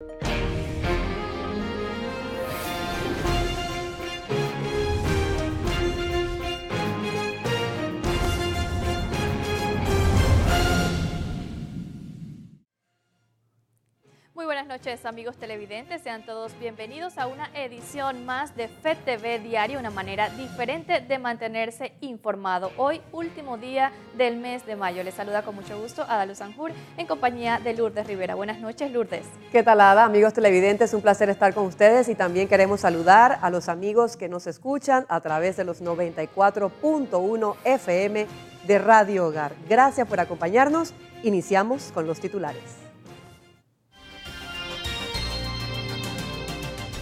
Muy buenas noches, amigos televidentes, sean todos bienvenidos a una edición más de FETV Diario, una manera diferente de mantenerse informado. Hoy, último día del mes de mayo. Les saluda con mucho gusto Ada Sanjur en compañía de Lourdes Rivera. Buenas noches, Lourdes. ¿Qué tal, Ada? Amigos televidentes, un placer estar con ustedes y también queremos saludar a los amigos que nos escuchan a través de los 94.1 FM de Radio Hogar. Gracias por acompañarnos. Iniciamos con los titulares.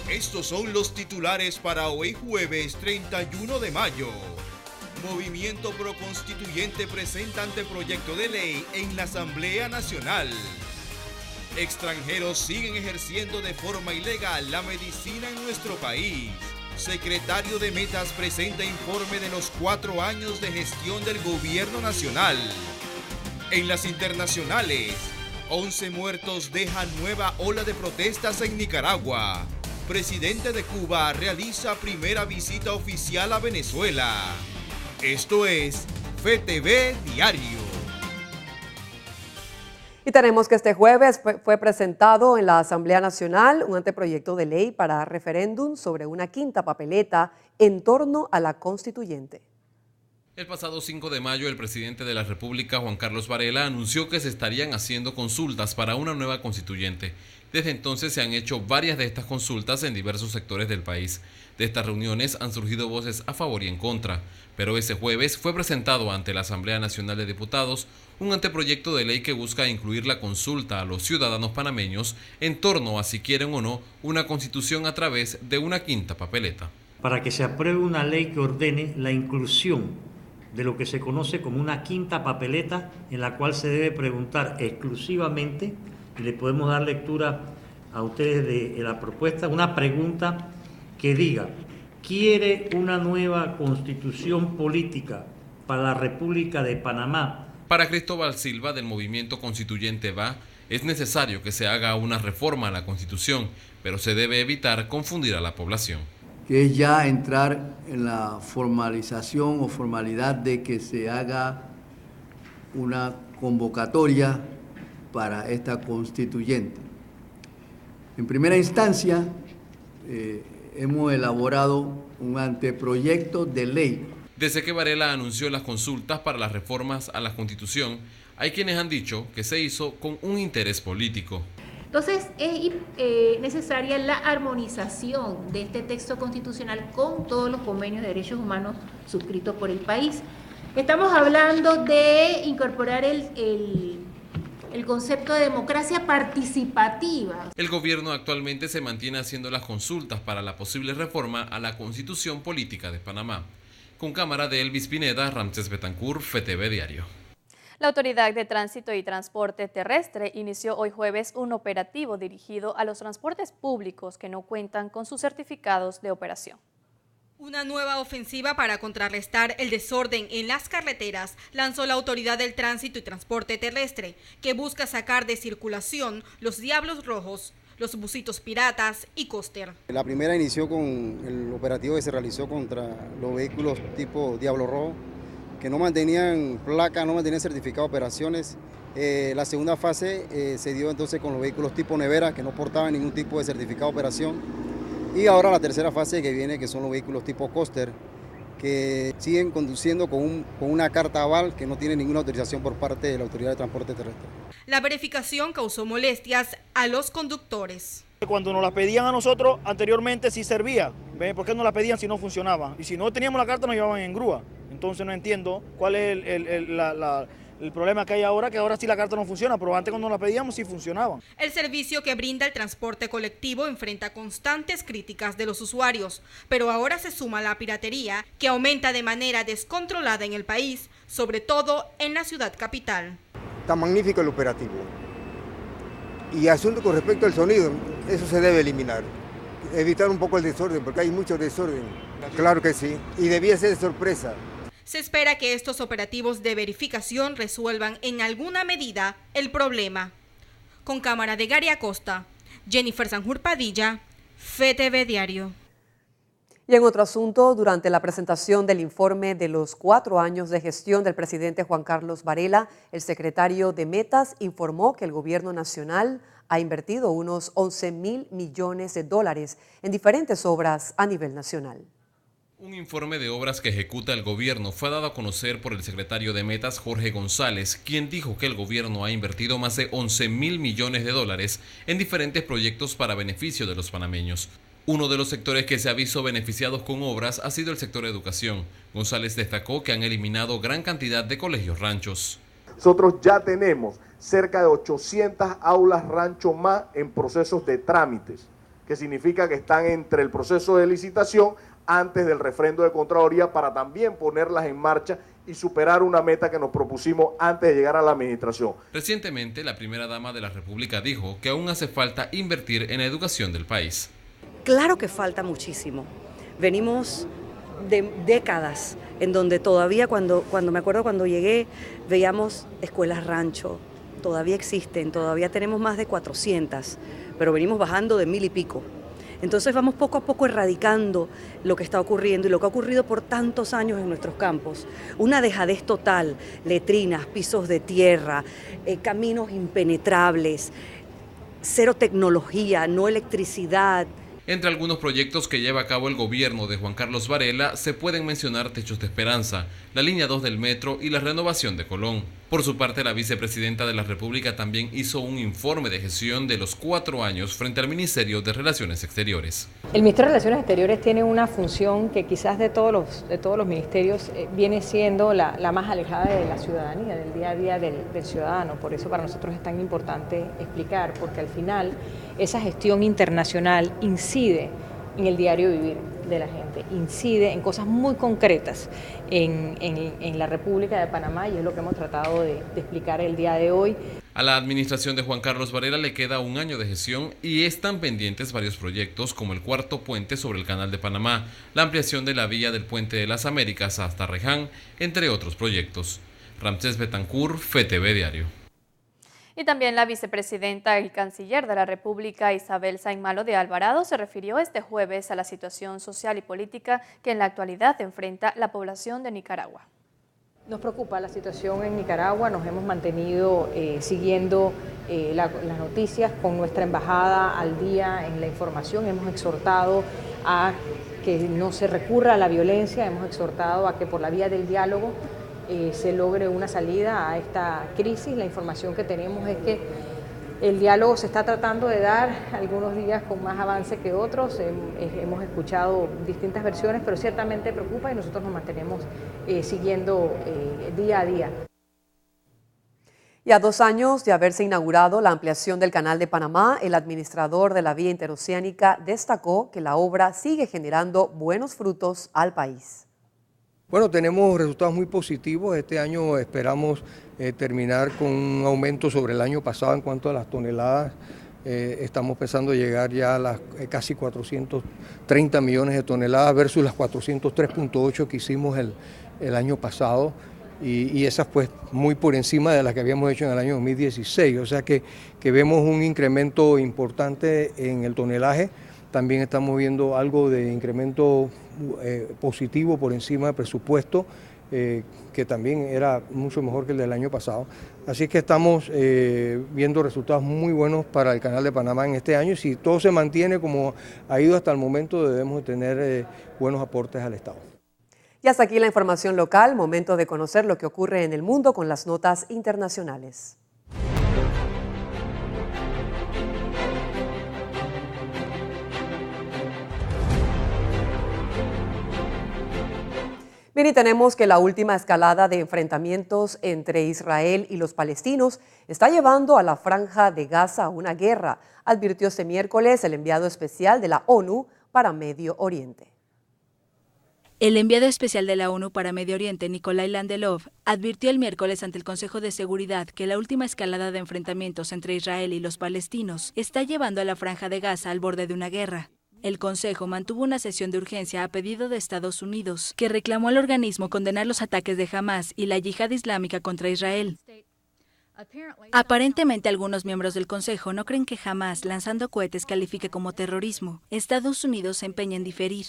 Estos son los titulares para hoy jueves 31 de mayo. Movimiento Proconstituyente presenta anteproyecto de ley en la Asamblea Nacional. Extranjeros siguen ejerciendo de forma ilegal la medicina en nuestro país. Secretario de Metas presenta informe de los 4 años de gestión del gobierno nacional. En las internacionales, 11 muertos dejan nueva ola de protestas en Nicaragua. Presidente de Cuba realiza primera visita oficial a Venezuela. Esto es FETV Diario. Y tenemos que este jueves fue presentado en la Asamblea Nacional un anteproyecto de ley para referéndum sobre una quinta papeleta en torno a la constituyente. El pasado 5 de mayo, el presidente de la República, Juan Carlos Varela, anunció que se estarían haciendo consultas para una nueva constituyente. Desde entonces se han hecho varias de estas consultas en diversos sectores del país. De estas reuniones han surgido voces a favor y en contra, pero ese jueves fue presentado ante la Asamblea Nacional de Diputados un anteproyecto de ley que busca incluir la consulta a los ciudadanos panameños en torno a si quieren o no una constitución a través de una quinta papeleta. Para que se apruebe una ley que ordene la inclusión de lo que se conoce como una quinta papeleta, en la cual se debe preguntar exclusivamente, y le podemos dar lectura a ustedes de la propuesta, una pregunta que diga: ¿quiere una nueva constitución política para la República de Panamá? Para Cristóbal Silva, del Movimiento Constituyente VA, es necesario que se haga una reforma a la Constitución, pero se debe evitar confundir a la población. Que es ya entrar en la formalización o formalidad de que se haga una convocatoria para esta constituyente. En primera instancia, hemos elaborado un anteproyecto de ley. Desde que Varela anunció las consultas para las reformas a la Constitución, hay quienes han dicho que se hizo con un interés político. Entonces es necesaria la armonización de este texto constitucional con todos los convenios de derechos humanos suscritos por el país. Estamos hablando de incorporar el concepto de democracia participativa. El gobierno actualmente se mantiene haciendo las consultas para la posible reforma a la Constitución Política de Panamá. Con cámara de Elvis Pineda, Ramses Betancourt, FETV Diario. La Autoridad de Tránsito y Transporte Terrestre inició hoy jueves un operativo dirigido a los transportes públicos que no cuentan con sus certificados de operación. Una nueva ofensiva para contrarrestar el desorden en las carreteras lanzó la Autoridad del Tránsito y Transporte Terrestre, que busca sacar de circulación los diablos rojos, los busitos piratas y coaster. La primera inició con el operativo que se realizó contra los vehículos tipo Diablo Rojo, que no mantenían placa, no mantenían certificado de operaciones. La segunda fase se dio entonces con los vehículos tipo Nevera, que no portaban ningún tipo de certificado de operación. Y ahora la tercera fase que viene, que son los vehículos tipo coaster, que siguen conduciendo con una carta aval que no tiene ninguna autorización por parte de la Autoridad de Transporte Terrestre. La verificación causó molestias a los conductores. Cuando nos la pedían a nosotros anteriormente sí servía. ¿Por qué nos la pedían si no funcionaba? Y si no teníamos la carta nos llevaban en grúa. Entonces no entiendo cuál es el problema que hay ahora, que ahora sí la carta no funciona, pero antes cuando la pedíamos sí funcionaban. El servicio que brinda el transporte colectivo enfrenta constantes críticas de los usuarios, pero ahora se suma la piratería, que aumenta de manera descontrolada en el país, sobre todo en la ciudad capital. Está magnífico el operativo. Y asunto con respecto al sonido, eso se debe eliminar. Evitar un poco el desorden, porque hay mucho desorden. Claro que sí, y debía ser de sorpresa. Se espera que estos operativos de verificación resuelvan en alguna medida el problema. Con cámara de Gary Acosta, Jennifer Sanjur Padilla, FETV Diario. Y en otro asunto, durante la presentación del informe de los 4 años de gestión del presidente Juan Carlos Varela, el secretario de Metas informó que el gobierno nacional ha invertido unos 11.000 millones de dólares en diferentes obras a nivel nacional. Un informe de obras que ejecuta el gobierno fue dado a conocer por el secretario de Metas, Jorge González, quien dijo que el gobierno ha invertido más de 11.000 millones de dólares en diferentes proyectos para beneficio de los panameños. Uno de los sectores que se ha visto beneficiados con obras ha sido el sector educación. González destacó que han eliminado gran cantidad de colegios ranchos. Nosotros ya tenemos cerca de 800 aulas rancho más en procesos de trámites, que significa que están entre el proceso de licitación antes del refrendo de Contraloría para también ponerlas en marcha y superar una meta que nos propusimos antes de llegar a la administración. Recientemente, la primera dama de la República dijo que aún hace falta invertir en la educación del país. Claro que falta muchísimo. Venimos de décadas en donde todavía cuando me acuerdo cuando llegué veíamos escuelas rancho, todavía existen, todavía tenemos más de 400, pero venimos bajando de 1000 y pico. Entonces vamos poco a poco erradicando lo que está ocurriendo y lo que ha ocurrido por tantos años en nuestros campos. Una dejadez total, letrinas, pisos de tierra, caminos impenetrables, cero tecnología, no electricidad. Entre algunos proyectos que lleva a cabo el gobierno de Juan Carlos Varela se pueden mencionar Techos de Esperanza, la línea 2 del metro y la renovación de Colón. Por su parte, la vicepresidenta de la República también hizo un informe de gestión de los 4 años frente al Ministerio de Relaciones Exteriores. El Ministerio de Relaciones Exteriores tiene una función que quizás de todos los ministerios viene siendo la más alejada de la ciudadanía, del día a día del ciudadano. Por eso para nosotros es tan importante explicar, porque al final esa gestión internacional incide en el diario vivir de la gente, incide en cosas muy concretas en la República de Panamá, y es lo que hemos tratado de explicar el día de hoy. A la administración de Juan Carlos Varela le queda 1 año de gestión y están pendientes varios proyectos como el 4º puente sobre el Canal de Panamá, la ampliación de la vía del Puente de las Américas hasta Reján, entre otros proyectos. Ramsés Betancourt, FETV Diario. Y también la vicepresidenta y canciller de la República, Isabel Sainmalo de Alvarado, se refirió este jueves a la situación social y política que en la actualidad enfrenta la población de Nicaragua. Nos preocupa la situación en Nicaragua, nos hemos mantenido siguiendo las noticias con nuestra embajada al día en la información, hemos exhortado a que no se recurra a la violencia, hemos exhortado a que por la vía del diálogo se logre una salida a esta crisis. La información que tenemos es que el diálogo se está tratando de dar algunos días con más avance que otros. Hemos escuchado distintas versiones, pero ciertamente preocupa y nosotros nos mantenemos siguiendo día a día. Y a 2 años de haberse inaugurado la ampliación del Canal de Panamá, el administrador de la vía interoceánica destacó que la obra sigue generando buenos frutos al país. Bueno, tenemos resultados muy positivos. Este año esperamos terminar con un aumento sobre el año pasado en cuanto a las toneladas. Estamos empezando a llegar ya a las casi 430 millones de toneladas versus las 403.8 que hicimos el año pasado. Y esas pues muy por encima de las que habíamos hecho en el año 2016. O sea que vemos un incremento importante en el tonelaje. También estamos viendo algo de incremento positivo por encima del presupuesto, que también era mucho mejor que el del año pasado. Así que estamos viendo resultados muy buenos para el Canal de Panamá en este año, y si todo se mantiene como ha ido hasta el momento, debemos tener buenos aportes al Estado. Y hasta aquí la información local, momento de conocer lo que ocurre en el mundo con las notas internacionales. Bien, y tenemos que la última escalada de enfrentamientos entre Israel y los palestinos está llevando a la Franja de Gaza a una guerra, advirtió este miércoles el enviado especial de la ONU para Medio Oriente. El enviado especial de la ONU para Medio Oriente, Nikolai Landelov, advirtió el miércoles ante el Consejo de Seguridad que la última escalada de enfrentamientos entre Israel y los palestinos está llevando a la Franja de Gaza al borde de una guerra. El Consejo mantuvo una sesión de urgencia a pedido de Estados Unidos, que reclamó al organismo condenar los ataques de Hamás y la yihad islámica contra Israel. Aparentemente, algunos miembros del Consejo no creen que jamás lanzando cohetes califique como terrorismo. Estados Unidos se empeña en diferir.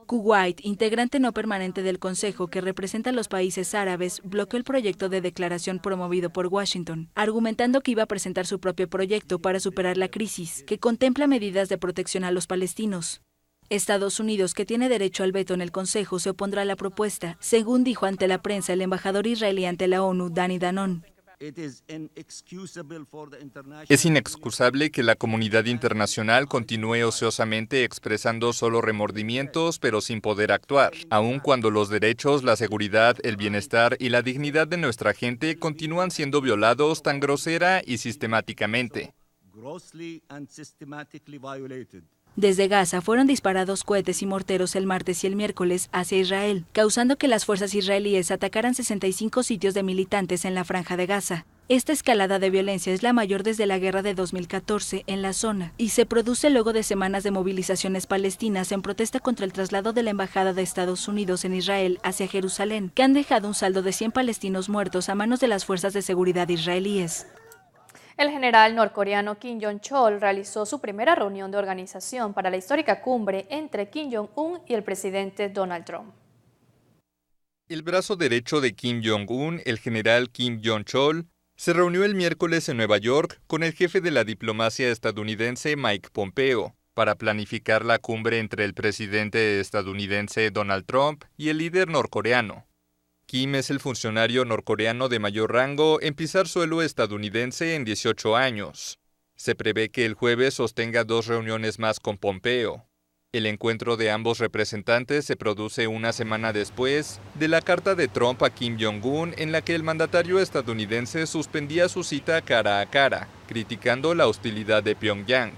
Kuwait, integrante no permanente del Consejo que representa a los países árabes, bloqueó el proyecto de declaración promovido por Washington, argumentando que iba a presentar su propio proyecto para superar la crisis, que contempla medidas de protección a los palestinos. Estados Unidos, que tiene derecho al veto en el Consejo, se opondrá a la propuesta, según dijo ante la prensa el embajador israelí ante la ONU, Dani Danon. Es inexcusable que la comunidad internacional continúe ociosamente expresando solo remordimientos, pero sin poder actuar, aun cuando los derechos, la seguridad, el bienestar y la dignidad de nuestra gente continúan siendo violados tan grosera y sistemáticamente. Desde Gaza fueron disparados cohetes y morteros el martes y el miércoles hacia Israel, causando que las fuerzas israelíes atacaran 65 sitios de militantes en la Franja de Gaza. Esta escalada de violencia es la mayor desde la guerra de 2014 en la zona y se produce luego de semanas de movilizaciones palestinas en protesta contra el traslado de la Embajada de Estados Unidos en Israel hacia Jerusalén, que han dejado un saldo de 100 palestinos muertos a manos de las fuerzas de seguridad israelíes. El general norcoreano Kim Jong-chol realizó su primera reunión de organización para la histórica cumbre entre Kim Jong-un y el presidente Donald Trump. El brazo derecho de Kim Jong-un, el general Kim Jong-chol, se reunió el miércoles en Nueva York con el jefe de la diplomacia estadounidense Mike Pompeo para planificar la cumbre entre el presidente estadounidense Donald Trump y el líder norcoreano. Kim es el funcionario norcoreano de mayor rango en pisar suelo estadounidense en 18 años. Se prevé que el jueves sostenga 2 reuniones más con Pompeo. El encuentro de ambos representantes se produce una semana después de la carta de Trump a Kim Jong-un en la que el mandatario estadounidense suspendía su cita cara a cara, criticando la hostilidad de Pyongyang.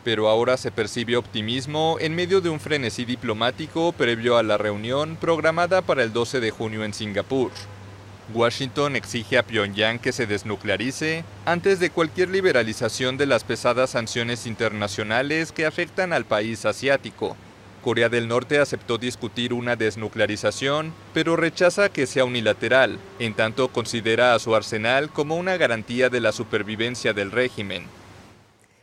Pero ahora se percibe optimismo en medio de un frenesí diplomático previo a la reunión programada para el 12 de junio en Singapur. Washington exige a Pyongyang que se desnuclearice antes de cualquier liberalización de las pesadas sanciones internacionales que afectan al país asiático. Corea del Norte aceptó discutir una desnuclearización, pero rechaza que sea unilateral, en tanto considera a su arsenal como una garantía de la supervivencia del régimen.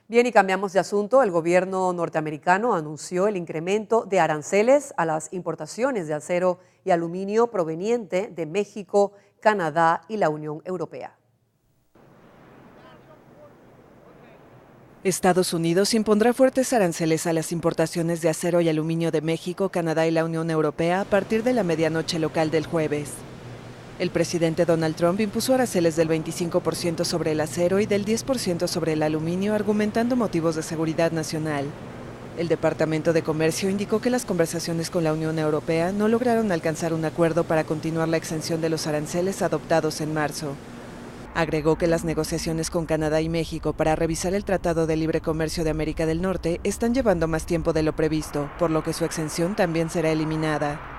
Bien, y cambiamos de asunto. El gobierno norteamericano anunció el incremento de aranceles a las importaciones de acero y aluminio proveniente de México, Canadá y la Unión Europea. Estados Unidos impondrá fuertes aranceles a las importaciones de acero y aluminio de México, Canadá y la Unión Europea a partir de la medianoche local del jueves. El presidente Donald Trump impuso aranceles del 25% sobre el acero y del 10% sobre el aluminio, argumentando motivos de seguridad nacional. El Departamento de Comercio indicó que las conversaciones con la Unión Europea no lograron alcanzar un acuerdo para continuar la exención de los aranceles adoptados en marzo. Agregó que las negociaciones con Canadá y México para revisar el Tratado de Libre Comercio de América del Norte están llevando más tiempo de lo previsto, por lo que su exención también será eliminada.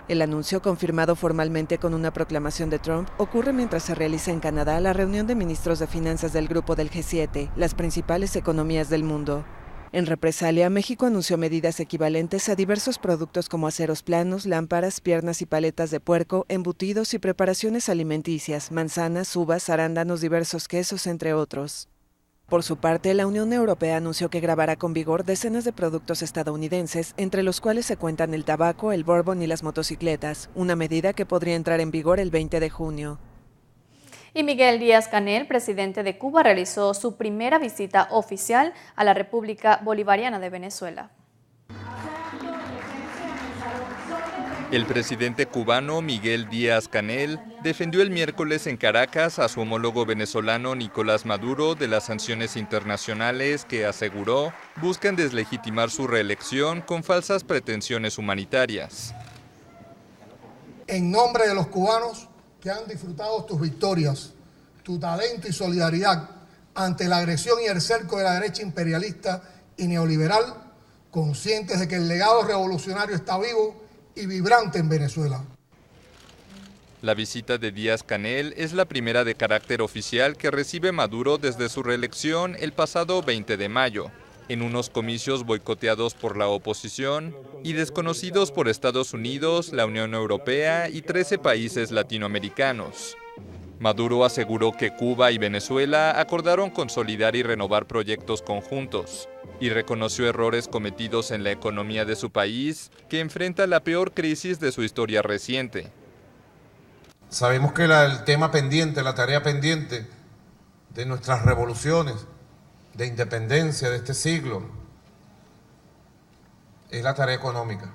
El anuncio, confirmado formalmente con una proclamación de Trump, ocurre mientras se realiza en Canadá la reunión de ministros de finanzas del grupo del G7, las principales economías del mundo. En represalia, México anunció medidas equivalentes a diversos productos como aceros planos, lámparas, piernas y paletas de puerco, embutidos y preparaciones alimenticias, manzanas, uvas, arándanos, diversos quesos, entre otros. Por su parte, la Unión Europea anunció que grabará con vigor decenas de productos estadounidenses, entre los cuales se cuentan el tabaco, el bourbon y las motocicletas, una medida que podría entrar en vigor el 20 de junio. Y Miguel Díaz-Canel, presidente de Cuba, realizó su primera visita oficial a la República Bolivariana de Venezuela. El presidente cubano Miguel Díaz-Canel defendió el miércoles en Caracas a su homólogo venezolano Nicolás Maduro de las sanciones internacionales que, aseguró, buscan deslegitimar su reelección con falsas pretensiones humanitarias. En nombre de los cubanos que han disfrutado tus victorias, tu talento y solidaridad ante la agresión y el cerco de la derecha imperialista y neoliberal, conscientes de que el legado revolucionario está vivo y vibrante en Venezuela. La visita de Díaz-Canel es la primera de carácter oficial que recibe Maduro desde su reelección el pasado 20 de mayo, en unos comicios boicoteados por la oposición y desconocidos por Estados Unidos, la Unión Europea y 13 países latinoamericanos. Maduro aseguró que Cuba y Venezuela acordaron consolidar y renovar proyectos conjuntos y reconoció errores cometidos en la economía de su país, que enfrenta la peor crisis de su historia reciente. Sabemos que el tema pendiente, la tarea pendiente de nuestras revoluciones de independencia de este siglo es la tarea económica.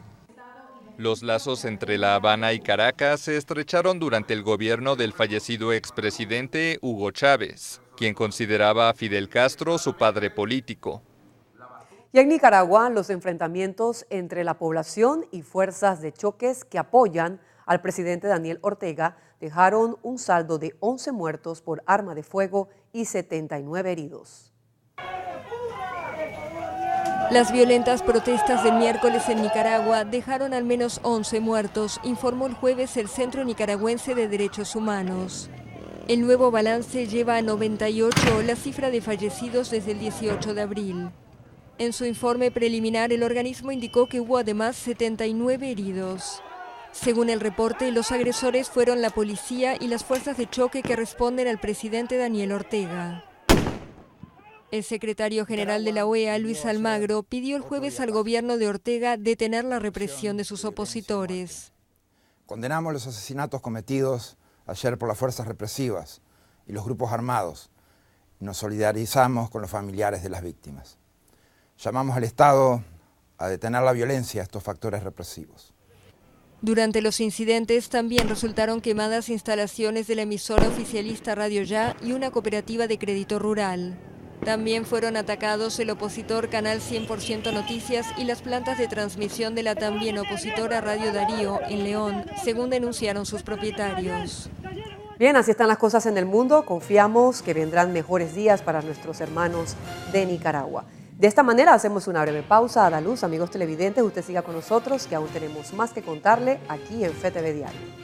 Los lazos entre La Habana y Caracas se estrecharon durante el gobierno del fallecido expresidente Hugo Chávez, quien consideraba a Fidel Castro su padre político. Y en Nicaragua, los enfrentamientos entre la población y fuerzas de choques que apoyan al presidente Daniel Ortega dejaron un saldo de 11 muertos por arma de fuego y 79 heridos. Las violentas protestas del miércoles en Nicaragua dejaron al menos 11 muertos, informó el jueves el Centro Nicaragüense de Derechos Humanos. El nuevo balance lleva a 98 la cifra de fallecidos desde el 18 de abril. En su informe preliminar, el organismo indicó que hubo además 79 heridos. Según el reporte, los agresores fueron la policía y las fuerzas de choque que responden al presidente Daniel Ortega. El secretario general de la OEA, Luis Almagro, pidió el jueves al gobierno de Ortega detener la represión de sus opositores. Condenamos los asesinatos cometidos ayer por las fuerzas represivas y los grupos armados. Nos solidarizamos con los familiares de las víctimas. Llamamos al Estado a detener la violencia de estos factores represivos. Durante los incidentes también resultaron quemadas instalaciones de la emisora oficialista Radio Ya y una cooperativa de crédito rural. También fueron atacados el opositor Canal 100% Noticias y las plantas de transmisión de la también opositora Radio Darío en León, según denunciaron sus propietarios. Bien, así están las cosas en el mundo. Confiamos que vendrán mejores días para nuestros hermanos de Nicaragua. De esta manera hacemos una breve pausa. Adaluz, amigos televidentes, usted siga con nosotros, que aún tenemos más que contarle aquí en FETV Diario.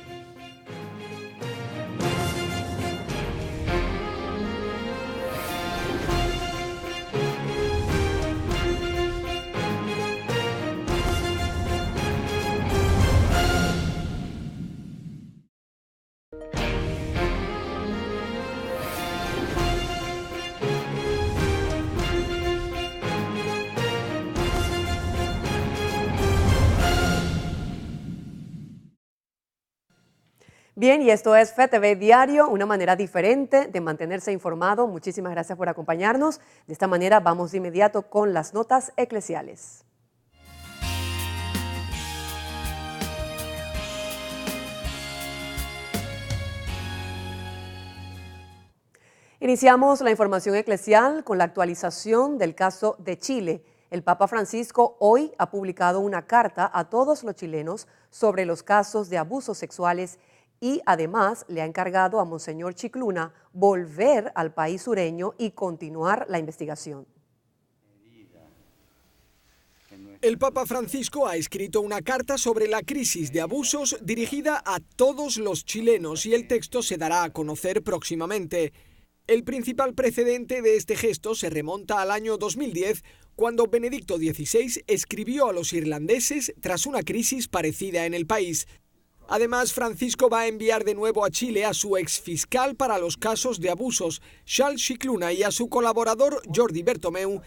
Bien, y esto es FETV Diario, una manera diferente de mantenerse informado. Muchísimas gracias por acompañarnos. De esta manera vamos de inmediato con las notas eclesiales. Iniciamos la información eclesial con la actualización del caso de Chile. El Papa Francisco hoy ha publicado una carta a todos los chilenos sobre los casos de abusos sexuales y además le ha encargado a Monseñor Chicluna volver al país sureño y continuar la investigación. El Papa Francisco ha escrito una carta sobre la crisis de abusos dirigida a todos los chilenos y el texto se dará a conocer próximamente. El principal precedente de este gesto se remonta al año 2010, cuando Benedicto XVI escribió a los irlandeses tras una crisis parecida en el país. Además, Francisco va a enviar de nuevo a Chile a su exfiscal para los casos de abusos, Charles Chicluna, y a su colaborador Jordi Bertomeu,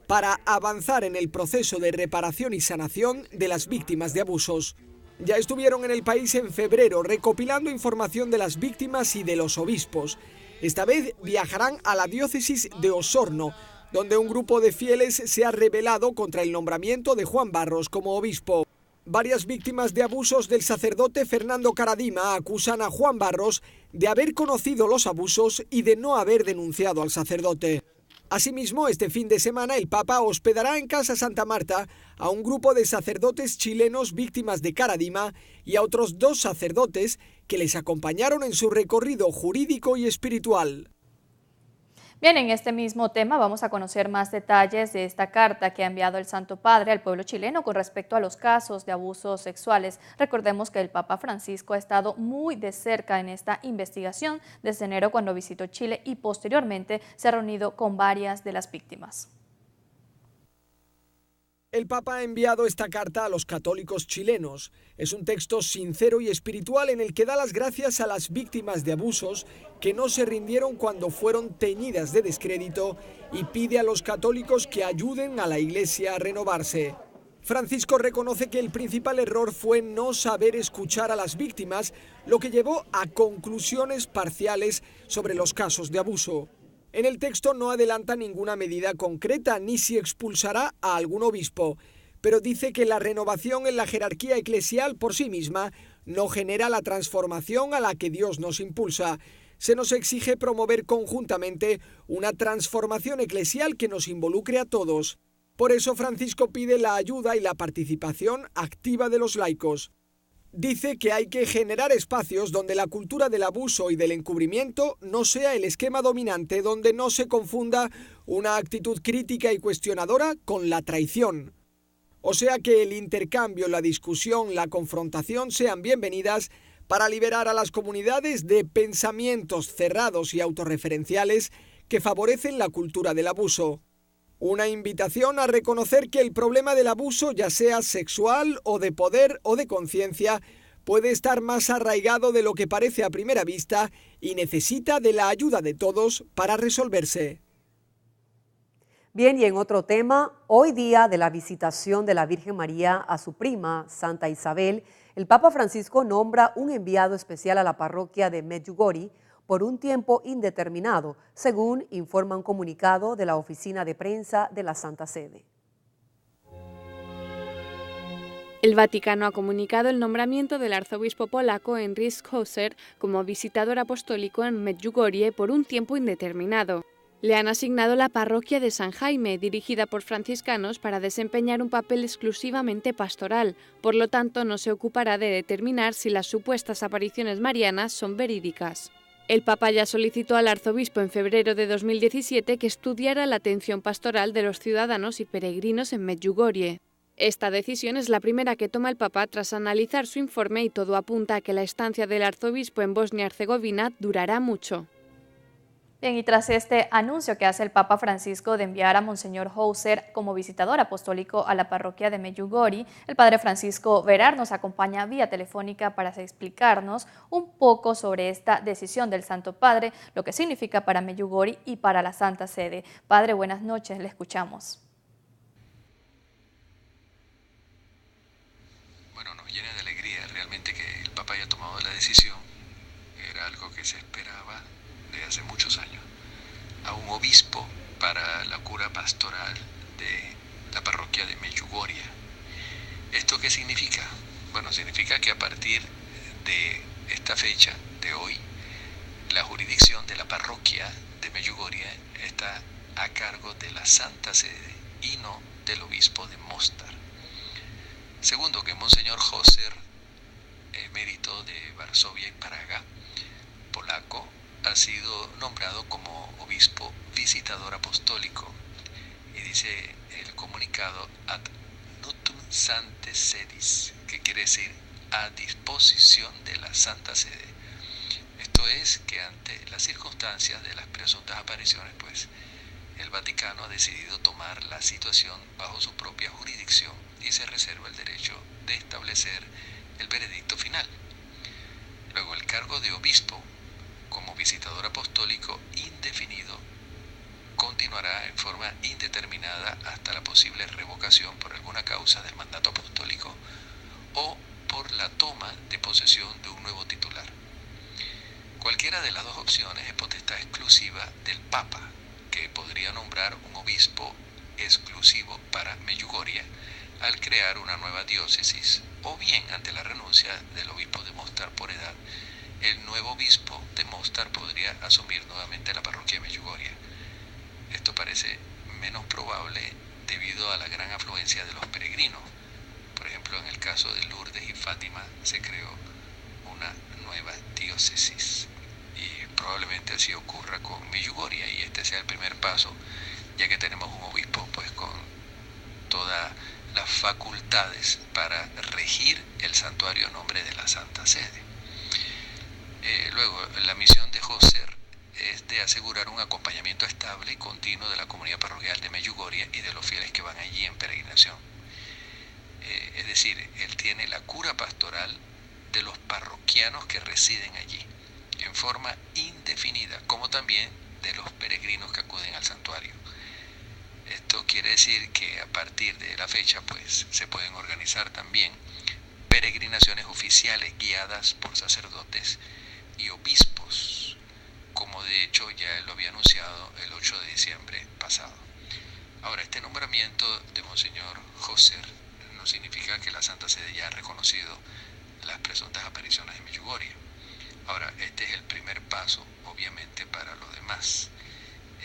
para avanzar en el proceso de reparación y sanación de las víctimas de abusos. Ya estuvieron en el país en febrero recopilando información de las víctimas y de los obispos. Esta vez viajarán a la diócesis de Osorno, donde un grupo de fieles se ha rebelado contra el nombramiento de Juan Barros como obispo. Varias víctimas de abusos del sacerdote Fernando Caradima acusan a Juan Barros de haber conocido los abusos y de no haber denunciado al sacerdote. Asimismo, este fin de semana el Papa hospedará en Casa Santa Marta a un grupo de sacerdotes chilenos víctimas de Caradima y a otros 2 sacerdotes que les acompañaron en su recorrido jurídico y espiritual. Bien, en este mismo tema vamos a conocer más detalles de esta carta que ha enviado el Santo Padre al pueblo chileno con respecto a los casos de abusos sexuales. Recordemos que el Papa Francisco ha estado muy de cerca en esta investigación desde enero cuando visitó Chile y posteriormente se ha reunido con varias de las víctimas. El Papa ha enviado esta carta a los católicos chilenos. Es un texto sincero y espiritual en el que da las gracias a las víctimas de abusos que no se rindieron cuando fueron teñidas de descrédito y pide a los católicos que ayuden a la Iglesia a renovarse. Francisco reconoce que el principal error fue no saber escuchar a las víctimas, lo que llevó a conclusiones parciales sobre los casos de abuso. En el texto no adelanta ninguna medida concreta ni si expulsará a algún obispo, pero dice que la renovación en la jerarquía eclesial por sí misma no genera la transformación a la que Dios nos impulsa. Se nos exige promover conjuntamente una transformación eclesial que nos involucre a todos. Por eso Francisco pide la ayuda y la participación activa de los laicos. Dice que hay que generar espacios donde la cultura del abuso y del encubrimiento no sea el esquema dominante, donde no se confunda una actitud crítica y cuestionadora con la traición. O sea que el intercambio, la discusión, la confrontación sean bienvenidas para liberar a las comunidades de pensamientos cerrados y autorreferenciales que favorecen la cultura del abuso. Una invitación a reconocer que el problema del abuso, ya sea sexual o de poder o de conciencia, puede estar más arraigado de lo que parece a primera vista y necesita de la ayuda de todos para resolverse. Bien, y en otro tema, hoy día de la visitación de la Virgen María a su prima, Santa Isabel, el Papa Francisco nombra un enviado especial a la parroquia de Medjugorje por un tiempo indeterminado, según informa un comunicado de la oficina de prensa de la Santa Sede. El Vaticano ha comunicado el nombramiento del arzobispo polaco Henryk Hauser como visitador apostólico en Medjugorje por un tiempo indeterminado. Le han asignado la parroquia de San Jaime, dirigida por franciscanos, para desempeñar un papel exclusivamente pastoral. Por lo tanto, no se ocupará de determinar si las supuestas apariciones marianas son verídicas. El Papa ya solicitó al arzobispo en febrero de 2017 que estudiara la atención pastoral de los ciudadanos y peregrinos en Medjugorje. Esta decisión es la primera que toma el Papa tras analizar su informe y todo apunta a que la estancia del arzobispo en Bosnia-Herzegovina durará mucho. Bien, y tras este anuncio que hace el Papa Francisco de enviar a Monseñor Hauser como visitador apostólico a la parroquia de Medjugorje, el Padre Francisco Verar nos acompaña vía telefónica para explicarnos un poco sobre esta decisión del Santo Padre, lo que significa para Medjugorje y para la Santa Sede. Padre, buenas noches, le escuchamos. Bueno, nos llena de alegría realmente que el Papa haya tomado la decisión. Era algo que se esperaba de hace muchos años, a un obispo para la cura pastoral de la parroquia de Medjugorje. ¿Esto qué significa? Bueno, significa que a partir de esta fecha, de hoy, la jurisdicción de la parroquia de Medjugorje está a cargo de la Santa Sede y no del obispo de Mostar. Segundo, que Monseñor Hauser, emérito de Varsovia y Praga, polaco, ha sido nombrado como obispo visitador apostólico, y dice el comunicado ad nutum Sanctae Sedis, que quiere decir a disposición de la Santa Sede. Esto es que ante las circunstancias de las presuntas apariciones, pues el Vaticano ha decidido tomar la situación bajo su propia jurisdicción y se reserva el derecho de establecer el veredicto final. Luego, el cargo de obispo como visitador apostólico indefinido continuará en forma indeterminada hasta la posible revocación por alguna causa del mandato apostólico o por la toma de posesión de un nuevo titular. Cualquiera de las dos opciones es potestad exclusiva del Papa, que podría nombrar un obispo exclusivo para Medjugorje al crear una nueva diócesis, o bien ante la renuncia del obispo de Mostar por edad, el nuevo obispo de Mostar podría asumir nuevamente la parroquia de Medjugorje. Esto parece menos probable debido a la gran afluencia de los peregrinos. Por ejemplo, en el caso de Lourdes y Fátima se creó una nueva diócesis, y probablemente así ocurra con Medjugorje, y este sea el primer paso, ya que tenemos un obispo pues con todas las facultades para regir el santuario en nombre de la Santa Sede. Luego, la misión de Hauser es de asegurar un acompañamiento estable y continuo de la comunidad parroquial de Medjugorje y de los fieles que van allí en peregrinación. es decir, él tiene la cura pastoral de los parroquianos que residen allí, en forma indefinida, como también de los peregrinos que acuden al santuario. Esto quiere decir que a partir de la fecha, pues, se pueden organizar también peregrinaciones oficiales guiadas por sacerdotes y obispos, como de hecho ya él lo había anunciado el 8 de diciembre pasado. Ahora, este nombramiento de Monseñor Hauser no significa que la Santa Sede ya ha reconocido las presuntas apariciones de Medjugorje. Ahora, este es el primer paso, obviamente, para lo demás.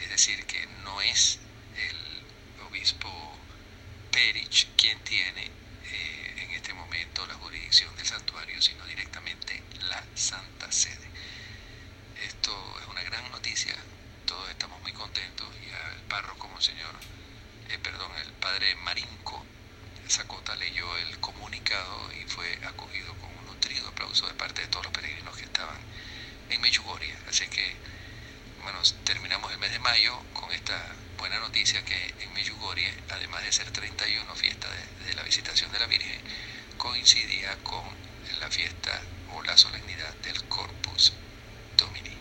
Es decir, que no es el obispo Perich quien tiene en este momento la jurisdicción del santuario, sino directamente la Santa Sede. Esto es una gran noticia, todos estamos muy contentos, y el párroco el padre Marinko Zacota leyó el comunicado y fue acogido con un nutrido aplauso de parte de todos los peregrinos que estaban en Medjugorje. Así que, bueno, terminamos el mes de mayo con esta buena noticia que en Medjugorje, además de ser 31 fiesta de la visitación de la Virgen, coincidía con la fiesta o la solemnidad del Corpus Domini.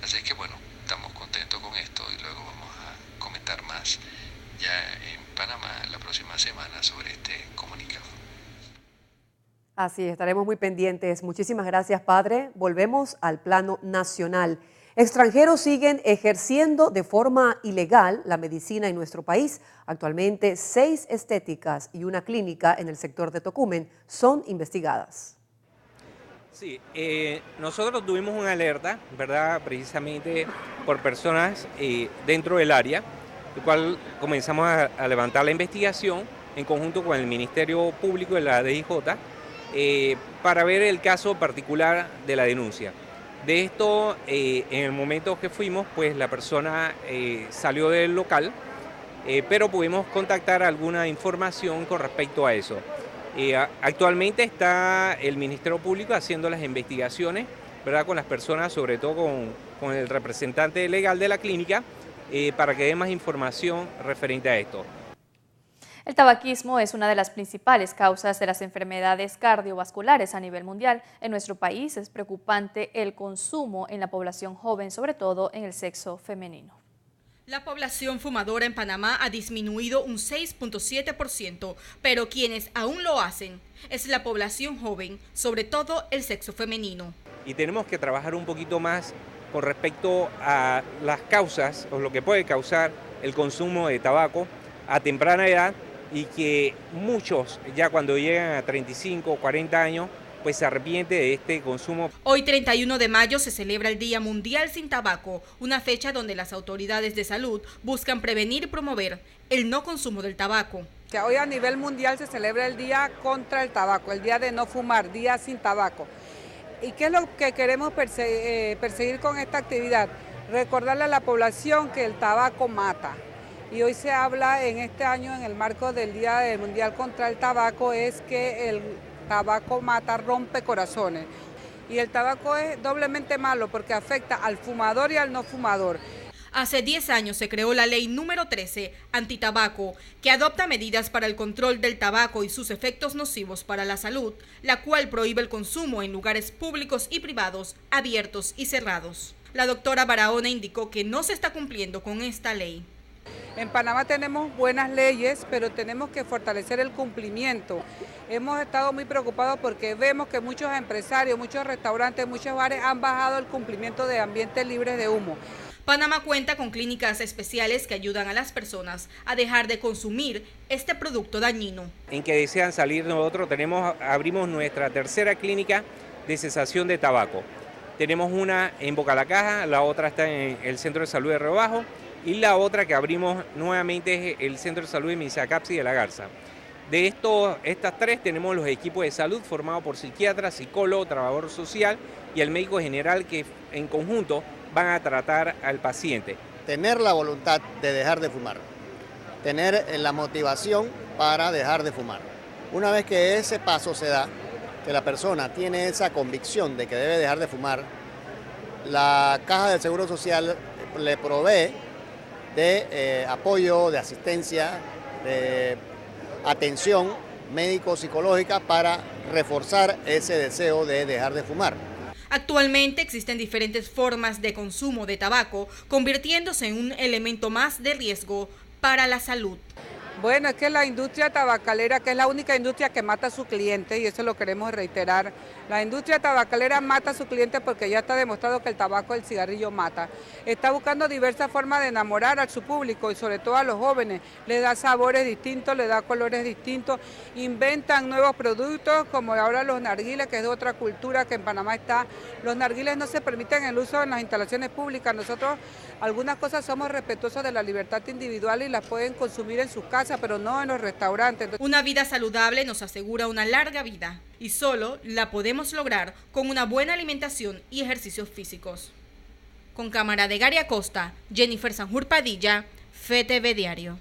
Así que, bueno, estamos contentos con esto y luego vamos a comentar más ya en Panamá la próxima semana sobre este comunicado. Así, estaremos muy pendientes. Muchísimas gracias, padre. Volvemos al plano nacional. Extranjeros siguen ejerciendo de forma ilegal la medicina en nuestro país. Actualmente, 6 estéticas y una clínica en el sector de Tocumen son investigadas. Sí, nosotros tuvimos una alerta, ¿verdad?, precisamente por personas dentro del área, el cual comenzamos a levantar la investigación en conjunto con el Ministerio Público de la DIJ para ver el caso particular de la denuncia. De esto, en el momento que fuimos, pues la persona salió del local, pero pudimos contactar alguna información con respecto a eso. Actualmente está el Ministerio Público haciendo las investigaciones, ¿verdad?, con las personas, sobre todo con el representante legal de la clínica, para que dé más información referente a esto. El tabaquismo es una de las principales causas de las enfermedades cardiovasculares a nivel mundial. En nuestro país es preocupante el consumo en la población joven, sobre todo en el sexo femenino. La población fumadora en Panamá ha disminuido un 6.7%, pero quienes aún lo hacen es la población joven, sobre todo el sexo femenino. Y tenemos que trabajar un poquito más con respecto a las causas o lo que puede causar el consumo de tabaco a temprana edad, y que muchos ya cuando llegan a 35 o 40 años pues se arrepienten de este consumo. Hoy 31 de mayo se celebra el Día Mundial Sin Tabaco, una fecha donde las autoridades de salud buscan prevenir y promover el no consumo del tabaco. Hoy a nivel mundial se celebra el Día contra el Tabaco, el Día de no fumar, Día sin tabaco. ¿Y qué es lo que queremos perseguir con esta actividad? Recordarle a la población que el tabaco mata. Y hoy se habla en este año, en el marco del Día Mundial contra el Tabaco, es que el tabaco mata, rompe corazones. Y el tabaco es doblemente malo porque afecta al fumador y al no fumador. Hace 10 años se creó la ley número 13, antitabaco, que adopta medidas para el control del tabaco y sus efectos nocivos para la salud, la cual prohíbe el consumo en lugares públicos y privados, abiertos y cerrados. La doctora Barahona indicó que no se está cumpliendo con esta ley. En Panamá tenemos buenas leyes, pero tenemos que fortalecer el cumplimiento. Hemos estado muy preocupados porque vemos que muchos empresarios, muchos restaurantes, muchos bares han bajado el cumplimiento de ambientes libres de humo. Panamá cuenta con clínicas especiales que ayudan a las personas a dejar de consumir este producto dañino. En que desean salir, nosotros abrimos nuestra tercera clínica de cesación de tabaco. Tenemos una en Boca la Caja, la otra está en el Centro de Salud de Río Bajo, y la otra que abrimos nuevamente es el Centro de Salud de Misacapsi de La Garza. De estas 3 tenemos los equipos de salud formados por psiquiatra, psicólogo, trabajador social y el médico general, que en conjunto van a tratar al paciente. Tener la voluntad de dejar de fumar, tener la motivación para dejar de fumar. Una vez que ese paso se da, que la persona tiene esa convicción de que debe dejar de fumar, la Caja del Seguro Social le provee de apoyo, de asistencia, de atención médico-psicológica para reforzar ese deseo de dejar de fumar. Actualmente existen diferentes formas de consumo de tabaco, convirtiéndose en un elemento más de riesgo para la salud. Bueno, es que la industria tabacalera, que es la única industria que mata a su cliente, y eso lo queremos reiterar, la industria tabacalera mata a su cliente porque ya está demostrado que el tabaco, el cigarrillo mata. Está buscando diversas formas de enamorar a su público y sobre todo a los jóvenes. Le da sabores distintos, le da colores distintos, inventan nuevos productos como ahora los narguiles, que es de otra cultura que en Panamá está. Los narguiles no se permiten el uso en las instalaciones públicas. Nosotros algunas cosas somos respetuosos de la libertad individual y las pueden consumir en sus casas, pero no en los restaurantes. Una vida saludable nos asegura una larga vida y solo la podemos lograr con una buena alimentación y ejercicios físicos. Con cámara de Gary Acosta, Jennifer Sanjur Padilla, FETV Diario.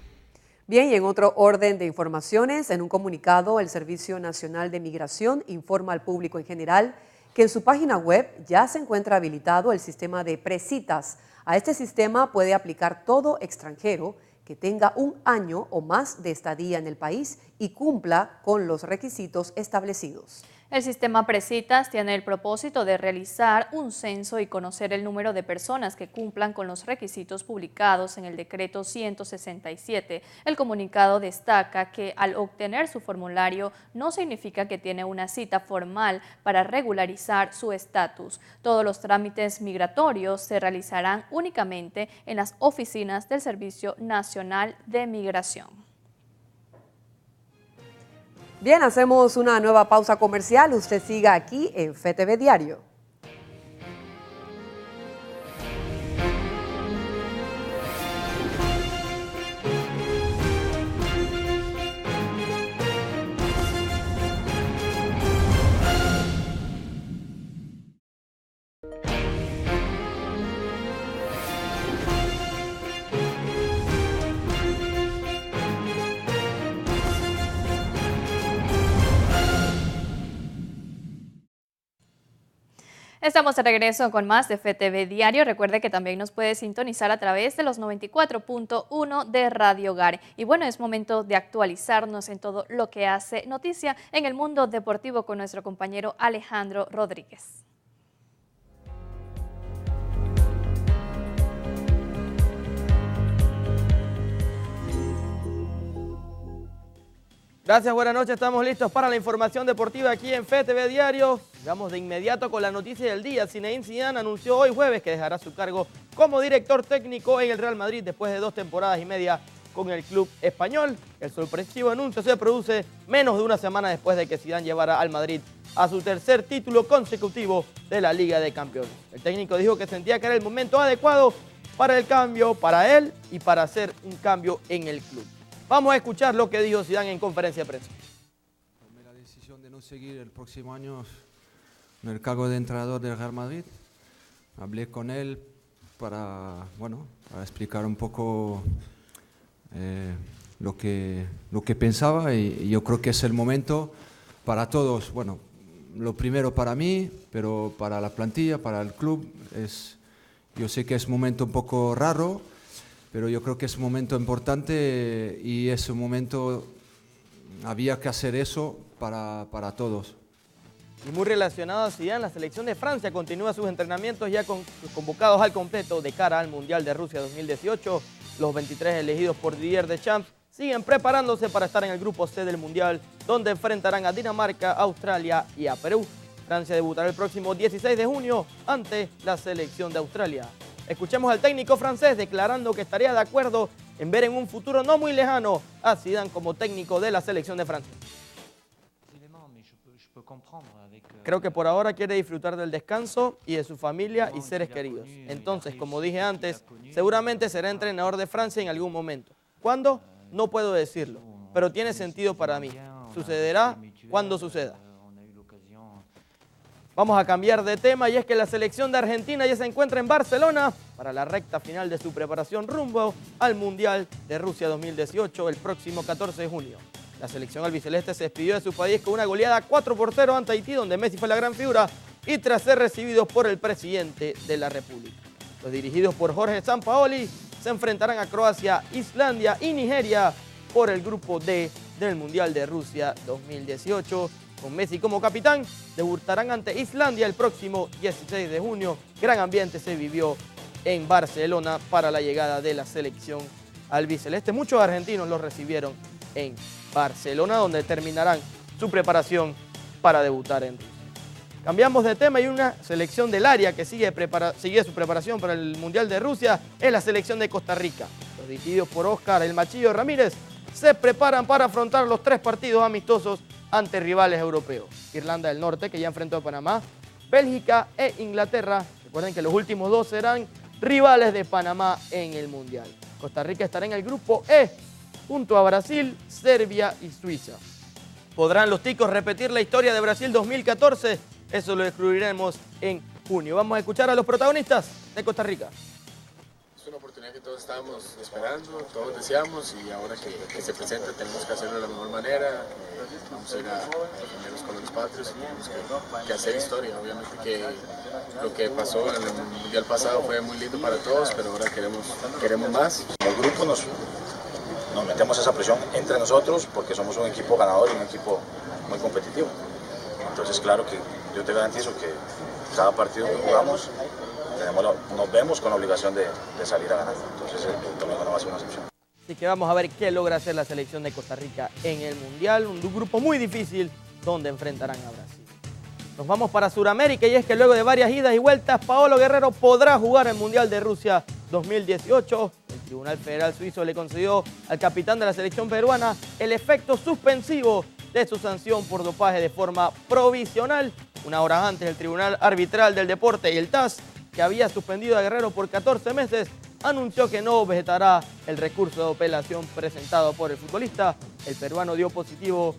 Bien, y en otro orden de informaciones, en un comunicado, el Servicio Nacional de Migración informa al público en general que en su página web ya se encuentra habilitado el sistema de precitas. A este sistema puede aplicar todo extranjero que tenga 1 año o más de estadía en el país y cumpla con los requisitos establecidos. El sistema Precitas tiene el propósito de realizar un censo y conocer el número de personas que cumplan con los requisitos publicados en el decreto 167. El comunicado destaca que al obtener su formulario no significa que tiene una cita formal para regularizar su estatus. Todos los trámites migratorios se realizarán únicamente en las oficinas del Servicio Nacional de Migración. Bien, hacemos una nueva pausa comercial. Usted siga aquí en FETV Diario. Estamos de regreso con más de FETV Diario. Recuerde que también nos puede sintonizar a través de los 94.1 de Radio Hogar. Y bueno, es momento de actualizarnos en todo lo que hace noticia en el mundo deportivo con nuestro compañero Alejandro Rodríguez. Gracias, buenas noches. Estamos listos para la información deportiva aquí en FETV Diario. Vamos de inmediato con la noticia del día. Zinedine Zidane anunció hoy jueves que dejará su cargo como director técnico en el Real Madrid después de 2 temporadas y media con el club español. El sorpresivo anuncio se produce menos de una semana después de que Zidane llevara al Madrid a su 3er título consecutivo de la Liga de Campeones. El técnico dijo que sentía que era el momento adecuado para el cambio, para él y para hacer un cambio en el club. Vamos a escuchar lo que dijo Zidane en conferencia de prensa. Tomé la decisión de no seguir el próximo año en el cargo de entrenador del Real Madrid. Hablé con él para explicar un poco lo que pensaba y yo creo que es el momento para todos. Bueno, lo primero para mí, pero para la plantilla, para el club, yo sé que es un momento un poco raro, pero yo creo que es un momento importante y es un momento, había que hacer eso para todos. Y muy relacionado a Zidane, la selección de Francia continúa sus entrenamientos ya convocados al completo de cara al Mundial de Rusia 2018. Los 23 elegidos por Didier Deschamps siguen preparándose para estar en el grupo C del Mundial, donde enfrentarán a Dinamarca, Australia y a Perú. Francia debutará el próximo 16 de junio ante la selección de Australia. Escuchemos al técnico francés declarando que estaría de acuerdo en ver en un futuro no muy lejano a Zidane como técnico de la selección de Francia. Creo que por ahora quiere disfrutar del descanso y de su familia y seres queridos. Entonces, como dije antes, seguramente será entrenador de Francia en algún momento. ¿Cuándo? No puedo decirlo, pero tiene sentido para mí. Sucederá cuando suceda. Vamos a cambiar de tema y es que la selección de Argentina ya se encuentra en Barcelona para la recta final de su preparación rumbo al Mundial de Rusia 2018 el próximo 14 de junio. La selección albiceleste se despidió de su país con una goleada 4-0 ante Haití, donde Messi fue la gran figura, y tras ser recibidos por el presidente de la República. Los dirigidos por Jorge Sampaoli se enfrentarán a Croacia, Islandia y Nigeria por el grupo D del Mundial de Rusia 2018. Con Messi como capitán, debutarán ante Islandia el próximo 16 de junio. Gran ambiente se vivió en Barcelona para la llegada de la selección albiceleste. Muchos argentinos los recibieron en Barcelona, donde terminarán su preparación para debutar en Rusia. Cambiamos de tema y una selección del área que sigue su preparación para el Mundial de Rusia es la selección de Costa Rica. Los dirigidos por Oscar El Machillo Ramírez se preparan para afrontar los 3 partidos amistosos ante rivales europeos. Irlanda del Norte, que ya enfrentó a Panamá, Bélgica e Inglaterra. Recuerden que los últimos 2 serán rivales de Panamá en el Mundial. Costa Rica estará en el grupo E, junto a Brasil, Serbia y Suiza. ¿Podrán los ticos repetir la historia de Brasil 2014? Eso lo descubriremos en junio. Vamos a escuchar a los protagonistas de Costa Rica. Es una oportunidad que todos estábamos esperando, todos deseamos, y ahora que se presenta tenemos que hacerlo de la mejor manera. Vamos a ir a defender los colores patrios y tenemos que hacer historia. Obviamente que lo que pasó en el Mundial pasado fue muy lindo para todos, pero ahora queremos más. El grupo nos metemos esa presión entre nosotros porque somos un equipo ganador y un equipo muy competitivo. Entonces, claro que yo te garantizo que cada partido que jugamos nos vemos con la obligación de salir a ganar. Entonces, el domingo no va a ser una excepción. Así que vamos a ver qué logra hacer la selección de Costa Rica en el Mundial. Un grupo muy difícil donde enfrentarán a Brasil. Nos vamos para Sudamérica y es que luego de varias idas y vueltas, Paolo Guerrero podrá jugar el Mundial de Rusia 2018. El Tribunal Federal Suizo le concedió al capitán de la selección peruana el efecto suspensivo de su sanción por dopaje de forma provisional. Una hora antes, el Tribunal Arbitral del Deporte y el TAS, que había suspendido a Guerrero por 14 meses, anunció que no objetará el recurso de apelación presentado por el futbolista. El peruano dio positivo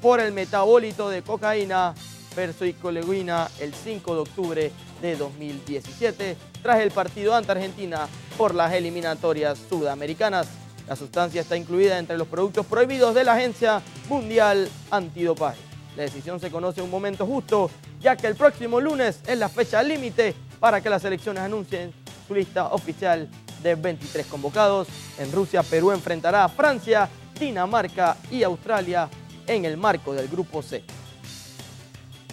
por el metabólito de cocaína persoicoleguina el 5 de octubre de 2017, tras el partido ante Argentina por las eliminatorias sudamericanas. La sustancia está incluida entre los productos prohibidos de la Agencia Mundial Antidopaje. La decisión se conoce en un momento justo, ya que el próximo lunes es la fecha límite para que las selecciones anuncien su lista oficial de 23 convocados. En Rusia, Perú enfrentará a Francia, Dinamarca y Australia en el marco del Grupo C.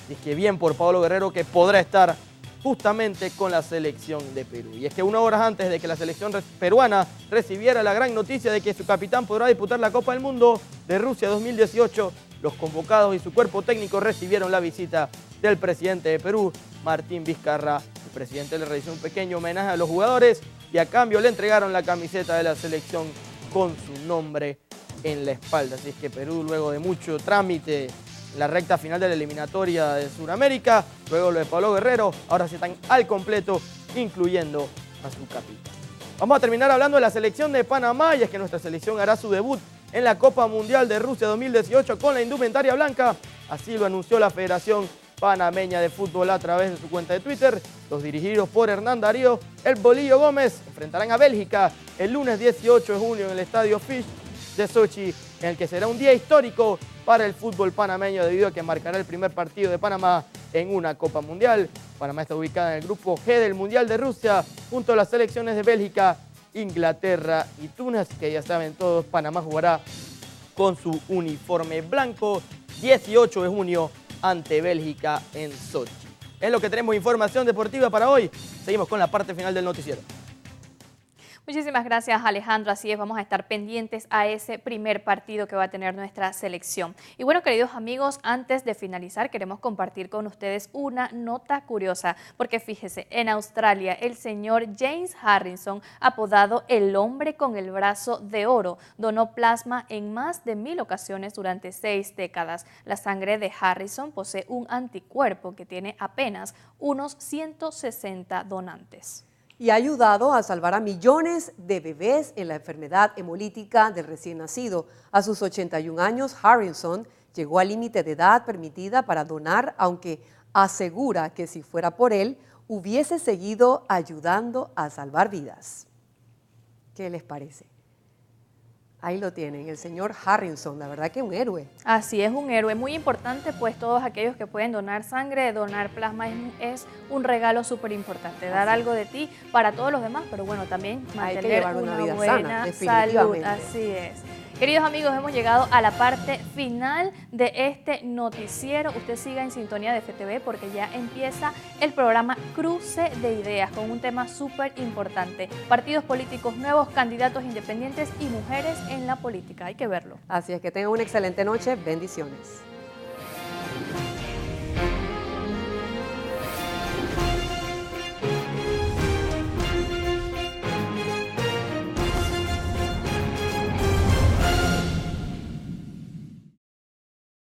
Y es que bien por Paolo Guerrero, que podrá estar justamente con la selección de Perú. Y es que 1 hora antes de que la selección peruana recibiera la gran noticia de que su capitán podrá disputar la Copa del Mundo de Rusia 2018, los convocados y su cuerpo técnico recibieron la visita del presidente de Perú, Martín Vizcarra. El presidente le realizó un pequeño homenaje a los jugadores y a cambio le entregaron la camiseta de la selección con su nombre en la espalda. Así es que Perú, luego de mucho trámite en la recta final de la eliminatoria de Sudamérica, luego lo de Paolo Guerrero, ahora sí están al completo, incluyendo a su capitán. Vamos a terminar hablando de la selección de Panamá, y es que nuestra selección hará su debut en la Copa Mundial de Rusia 2018 con la indumentaria blanca. Así lo anunció la Federación Panameña de Fútbol a través de su cuenta de Twitter. Los dirigidos por Hernán Darío El Bolillo Gómez enfrentarán a Bélgica el lunes 18 de junio en el Estadio Fish de Sochi, en el que será un día histórico para el fútbol panameño debido a que marcará el primer partido de Panamá en una Copa Mundial. Panamá está ubicada en el grupo G del Mundial de Rusia junto a las selecciones de Bélgica, Inglaterra y Túnez, que ya saben todos, Panamá jugará con su uniforme blanco 18 de junio ante Bélgica en Sochi. Es lo que tenemos, información deportiva para hoy. Seguimos con la parte final del noticiero. Muchísimas gracias, Alejandro. Así es, vamos a estar pendientes a ese primer partido que va a tener nuestra selección. Y bueno, queridos amigos, antes de finalizar, queremos compartir con ustedes una nota curiosa, porque fíjese, en Australia, el señor James Harrison, apodado el hombre con el brazo de oro, donó plasma en más de 1000 ocasiones durante 6 décadas. La sangre de Harrison posee un anticuerpo que tiene apenas unos 160 donantes. Y ha ayudado a salvar a millones de bebés en la enfermedad hemolítica del recién nacido. A sus 81 años, Harrison llegó al límite de edad permitida para donar, aunque asegura que si fuera por él, hubiese seguido ayudando a salvar vidas. ¿Qué les parece? Ahí lo tienen, el señor Harrison, la verdad que un héroe. Así es, un héroe muy importante, pues todos aquellos que pueden donar sangre, donar plasma es un regalo súper importante, dar algo de ti para todos los demás, pero bueno, también mantener una buena salud. Así es. Queridos amigos, hemos llegado a la parte final de este noticiero. Usted siga en sintonía de FTV porque ya empieza el programa Cruce de Ideas con un tema súper importante. Partidos políticos nuevos, candidatos independientes y mujeres en la política. Hay que verlo. Así es que tengan una excelente noche. Bendiciones.